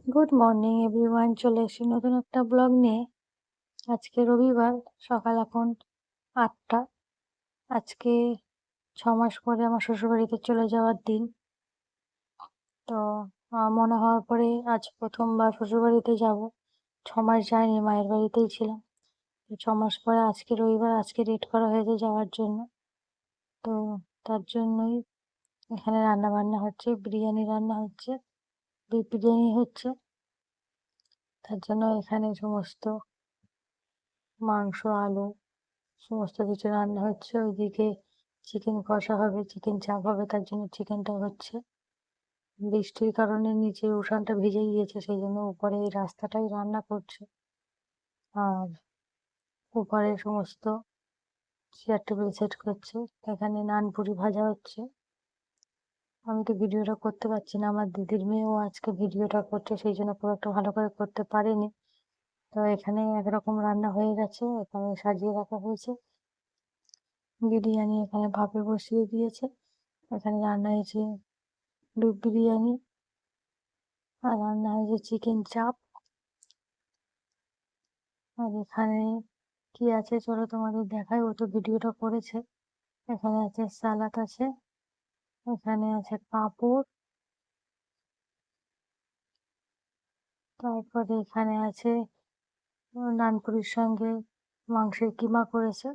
Good morning everyone, চলে এসেছি নতুন একটা ব্লগ নিয়ে। আজকে রবিবার, সকাল এখন 8টা। আজকে 6 মাস পরে আমার শ্বশুরবাড়িতে চলে যাওয়ার দিন। তো মনে হওয়ার পরে আজ প্রথমবার শ্বশুরবাড়িতে যাব। 6 মাস যাইনি, মায়ের বাড়িতেই ছিলাম। তো 6 মাস পরে আজকে রবিবার, আজকে ডেট করা হয়েছে যাওয়ার জন্য। তো তার জন্যই এখানে রান্না বান্না হচ্ছে, বিরিয়ানি রান্না হচ্ছে, বিফ বিরিয়ানি হচ্ছে। তার জন্য এখানে সমস্ত মাংস, আলু সমস্ত কিছু রান্না হচ্ছে। ওইদিকে চিকেন কষা হবে, চিকেন চাপ হবে, তার জন্য চিকেনটা হচ্ছে। বৃষ্টির কারণে নিচে উঠানটা ভিজে গিয়েছে, সেই জন্য উপরে এই রাস্তাটাই রান্না করছে। আর উপরে সমস্ত চেয়ার টেবিল সেট করছে। এখানে নান পুরি ভাজা হচ্ছে। আমি তো ভিডিওটা করতে পারছি না, আমার দিদির মেয়েও আজকে ভিডিওটা করছে, সেই জন্য খুব একটা ভালো করে করতে পারিনি। তো এখানে একরকম রান্না হয়ে গেছে, এখানে সাজিয়ে রাখা হয়েছে। বিরিয়ানি এখানে ভাপে বসিয়ে দিয়েছে। এখানে রান্না হয়েছে বিফ বিরিয়ানি, আর রান্না হয়েছে চিকেন চাপ। আর এখানে কি আছে চলো তোমাদের দেখাই, ও তো ভিডিওটা করেছে। এখানে আছে সালাদ আছে, এখানে আছে পাঁপড়, তারপরে এখানে আছে নানপুরির সঙ্গে মাংসের কিমা করেছে,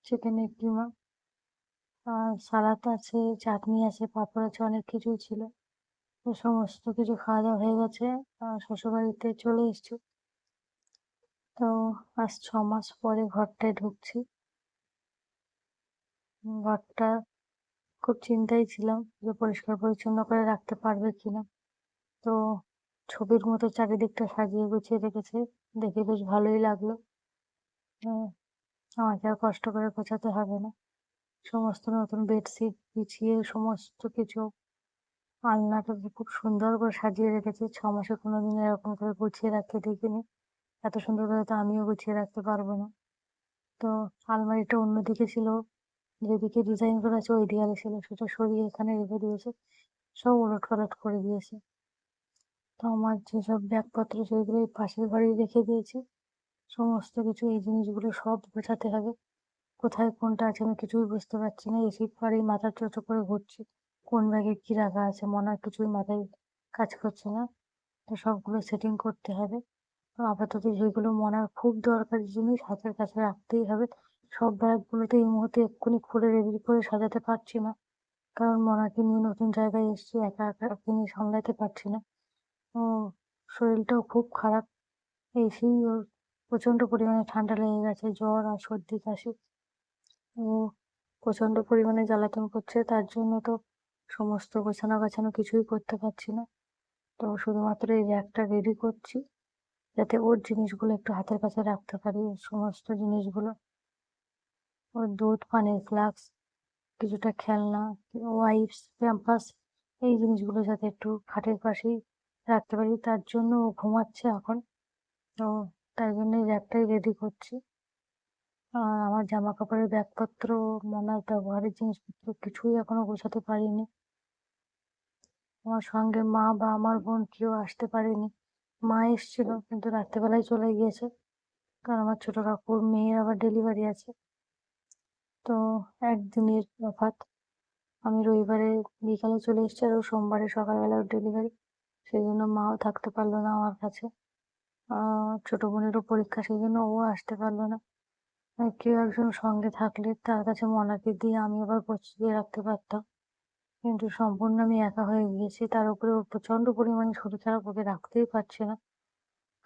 চিকেনের কিমা। আর সালাদ আছে, চাটনি আছে, পাঁপড় আছে, অনেক কিছুই ছিল। তো সমস্ত কিছু খাওয়া দাওয়া হয়ে গেছে। শ্বশুরবাড়িতে চলে এসেছি। তো আজ 6 মাস পরে ঘরটায় ঢুকছি। ঘরটা খুব চিন্তায় ছিলাম যে পরিষ্কার পরিচ্ছন্ন করে রাখতে পারবে কিনা। তো ছবির মতো চারিদিকটা সাজিয়ে গুছিয়ে রেখেছে, দেখে বেশ ভালোই লাগলো। আমাকে আর কষ্ট করে গোছাতে হবে না। সমস্ত নতুন বেডশিট বিছিয়ে সমস্ত কিছু, আলনাটা খুব সুন্দর করে সাজিয়ে রেখেছে। 6 মাসে কোনোদিন এরকম করে গুছিয়ে রাখতে দেখিনি। এত সুন্দর করে তো আমিও গুছিয়ে রাখতে পারবো না। তো আলমারিটা অন্যদিকে ছিল, যেদিকে ডিজাইন করা আছে ওই দেয়ালে ছিল, সেটা সরিয়ে এখানে রেখে দিয়েছে। সব উলট পালট করে দিয়েছে। তো আমার যেসব ব্যাগপত্র সেগুলো এই পাশের ঘরেই রেখে দিয়েছি। সমস্ত কিছু এই জিনিসগুলো সব গোছাতে হবে। কোথায় কোনটা আছে আমি কিছুই বুঝতে পারছি না। এসির পরেই মাথা চোচো করে ঘুরছি, কোন ব্যাগে কি রাখা আছে, মনে হয় কিছুই মাথায় কাজ করছে না। তো সবগুলো সেটিং করতে হবে। তো আপাতত যেগুলো মনে হয় খুব দরকারি জিনিস হাতের কাছে রাখতেই হবে। সব ব্যাগগুলোতে এই মুহূর্তে এক্ষুনি খুলে রেডি করে সাজাতে পারছি না, কারণ মনাকে নিয়ে নতুন জায়গায় এসেছি, একা একা ওকে নিয়ে সামলাতে পারছি না। ও শরীরটাও খুব খারাপ। এই সেই ওর প্রচন্ড পরিমাণে ঠান্ডা লেগে গেছে, জ্বর আর সর্দি কাশি। ও প্রচন্ড পরিমাণে জ্বালাতন করছে, তার জন্য তো সমস্ত গোছানো গাছানো কিছুই করতে পারছি না। তো শুধুমাত্র এই র্যাকটা রেডি করছি, যাতে ওর জিনিসগুলো একটু হাতের কাছে রাখতে পারি। সমস্ত জিনিসগুলো, ওর দুধ, পানির ফ্লাক্স, কিছুটা খেলনা, ওয়াইপস, প্যাম্পাস, এই জিনিসগুলো যাতে একটু খাটের পাশেই রাখতে পারি। তার জন্য ও ঘুমাচ্ছে এখন। তো তাই জন্য এই র্যাকটাই রেডি করছি। আর আমার জামা কাপড়ের ব্যাগপত্র, মনার ব্যবহারের জিনিসপত্র কিছুই এখনো গোছাতে পারিনি। আমার সঙ্গে মা বা আমার বোন কেউ আসতে পারেনি। মা এসেছিল কিন্তু রাত্রেবেলায় চলে গিয়েছে, কারণ আমার ছোট কাকুর মেয়ের আবার ডেলিভারি আছে। তো একদিনের তফাৎ। আমি রবিবারে বিকালে চলে এসেছি, আর ও সোমবারে সকালবেলা ওর ডেলিভারি, সেই জন্য মাও থাকতে পারলো না আমার কাছে। ছোট বোনেরও পরীক্ষা, সেই জন্য ও আসতে পারলো না। কেউ একজন সঙ্গে থাকলে তার কাছে মনাকে দিয়ে আমি আবার গুছিয়ে রাখতে পারতাম, কিন্তু সম্পূর্ণ আমি একা হয়ে গিয়েছি। তার উপরে ওর প্রচন্ড পরিমাণে শরীর খারাপ, ওকে রাখতেই পারছে না।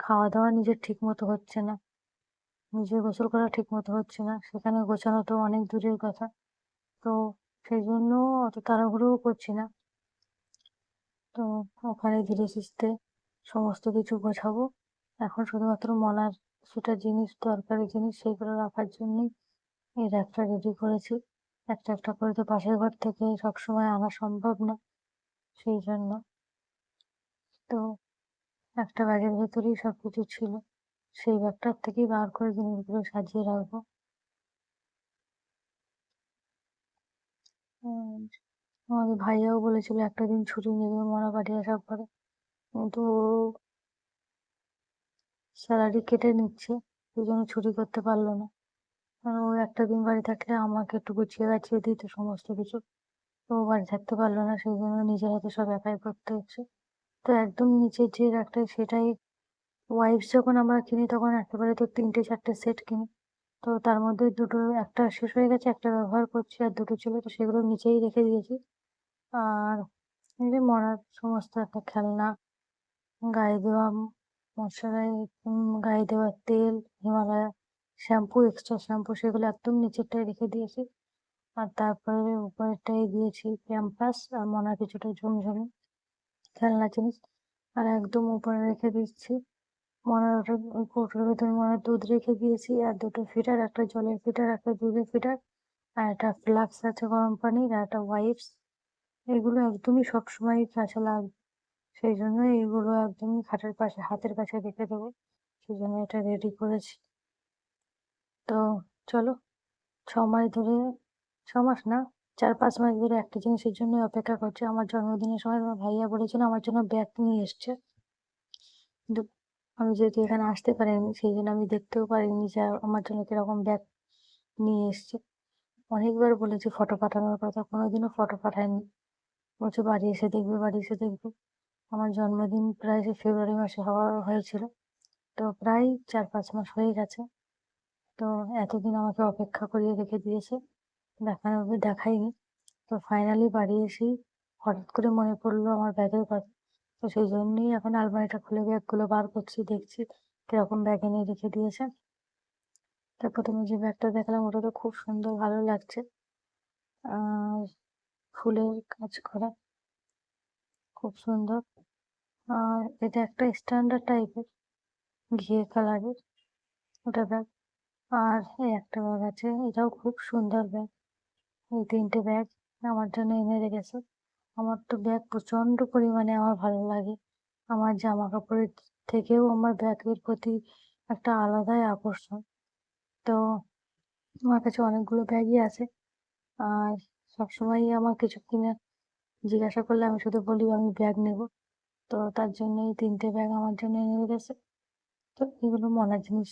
খাওয়া দাওয়া নিজের ঠিক মতো হচ্ছে না, নিজে গোসল করা ঠিক মতো হচ্ছে না, সেখানে গোছানো তো অনেক দূরের কথা। তো সেই জন্য অত তাড়াহুড়োও করছি না। তো ওখানে ধীরে সুস্থে সমস্ত কিছু গোছাবো। এখন শুধুমাত্র মনার সেটা জিনিস, দরকারি জিনিস, সেইগুলো রাখার জন্যই এই র্যাকটা রেডি করেছি। একটা একটা করে তো পাশের ঘর থেকে সবসময় আনা সম্ভব না, সেই জন্য। তো একটা ব্যাগের ভেতরেই সবকিছু ছিল, সেই ব্যাগটার থেকেই বার করে জিনিসগুলো সাজিয়ে রাখবো। উম, আমাদের ভাইয়াও বলেছিল একটা দিন ছুটি নেবে মনা বাড়ি আসার পরে। কিন্তু ও স্যালারি কেটে নিচ্ছে, সেই জন্য ছুটি করতে পারলো না। কারণ ও একটা দিন বাড়ি থাকলে আমাকে একটু গুছিয়ে গাছিয়ে দিত সমস্ত কিছু। তো ও বাড়ি থাকতে পারলো না, সেই জন্য নিজের হাতে সব একাই করতে হচ্ছে। তো একদম নিচের যে রাখটা সেটাই ওয়াইপস যখন আমরা কিনি তখন একেবারে তো 3-4টে সেট কিনি। তো তার মধ্যে দুটো, একটা শেষ হয়ে গেছে, একটা ব্যবহার করছি, আর দুটো ছিল, তো সেগুলো নিচেই রেখে দিয়েছি। আর এই যে মরার সমস্ত একটা খেলনা, গায়ে দেওয়া গায়ে দেওয়া তেল, হিমালয়া শ্যাম্পু, এক্সট্রা শ্যাম্পু, সেগুলো একদম নিচেরটাই রেখে দিয়েছি। আর তারপরে উপরেরটাই দিয়েছি প্যাম্পাস আর মনার কিছুটা ঝুমঝুমি খেলনা জিনিস। আর একদম উপরে রেখে দিচ্ছি মনার ওই কৌটোর ভেতরে মনার দুধ রেখে দিয়েছি, আর দুটো ফিটার, একটা জলের ফিটার, একটা দুধের ফিটার, আর একটা ফ্লাক্স আছে গরম পানির, আর একটা ওয়াইপস। এগুলো একদমই সবসময় কাছে লাগবে, সেই জন্য এইগুলো একদমই খাটের পাশে হাতের কাছে রেখে দেবো, সেই জন্য এটা রেডি করেছি। তো চলো, 6 মাস ধরে, 6 মাস না, 4-5 মাস ধরে একটা জিনিসের জন্য অপেক্ষা করছে। আমার জন্মদিনের সময় আমার ভাইয়া বলেছিল আমার জন্য ব্যাগ নিয়ে এসছে, কিন্তু আমি যেহেতু এখানে আসতে পারিনি, সেই জন্য আমি দেখতেও পারিনি যে আমার জন্য কিরকম ব্যাগ নিয়ে এসছে। অনেকবার বলেছি ফটো পাঠানোর কথা, কোনোদিনও ফটো পাঠায়নি। বলছে বাড়ি এসে দেখবে, বাড়ি এসে দেখবে। আমার জন্মদিন প্রায় সে ফেব্রুয়ারি মাসে হওয়া হয়েছিল, তো প্রায় 4-5 মাস হয়ে গেছে। তো এতদিন আমাকে অপেক্ষা করিয়ে রেখে দিয়েছে, দেখাইনি। তো ফাইনালি বাড়ি এসেই হঠাৎ করে মনে পড়লো আমার ব্যাগের কথা। তো সেই জন্যই এখন আলমারিটা খুলে ব্যাগগুলো বার করছি, দেখছি কিরকম ব্যাগ এনে রেখে দিয়েছে। তো প্রথমে যে ব্যাগটা দেখলাম ওটা তো খুব সুন্দর, ভালো লাগছে। আর ফুলের কাজ করা, খুব সুন্দর। আর এটা একটা স্ট্যান্ডার্ড টাইপের ঘিয়ে কালারের ওটা ব্যাগ। আর এই একটা ব্যাগ আছে, এটাও খুব সুন্দর ব্যাগ। এই 3টে ব্যাগ আমার জন্য এনে রেখেছে। আমার তো ব্যাগ প্রচন্ড পরিমাণে আমার ভালো লাগে। আমার জামা কাপড়ের থেকেও আমার ব্যাগের প্রতি একটা আলাদাই আকর্ষণ। তো আমার কাছে অনেকগুলো ব্যাগই আছে। আর সবসময়ই আমার কিছু কিনে জিজ্ঞাসা করলে আমি শুধু বলি আমি ব্যাগ নেব। তো তার জন্য এই 3টে ব্যাগ আমার জন্য এনে রেখেছে। তো এগুলো মনার জিনিস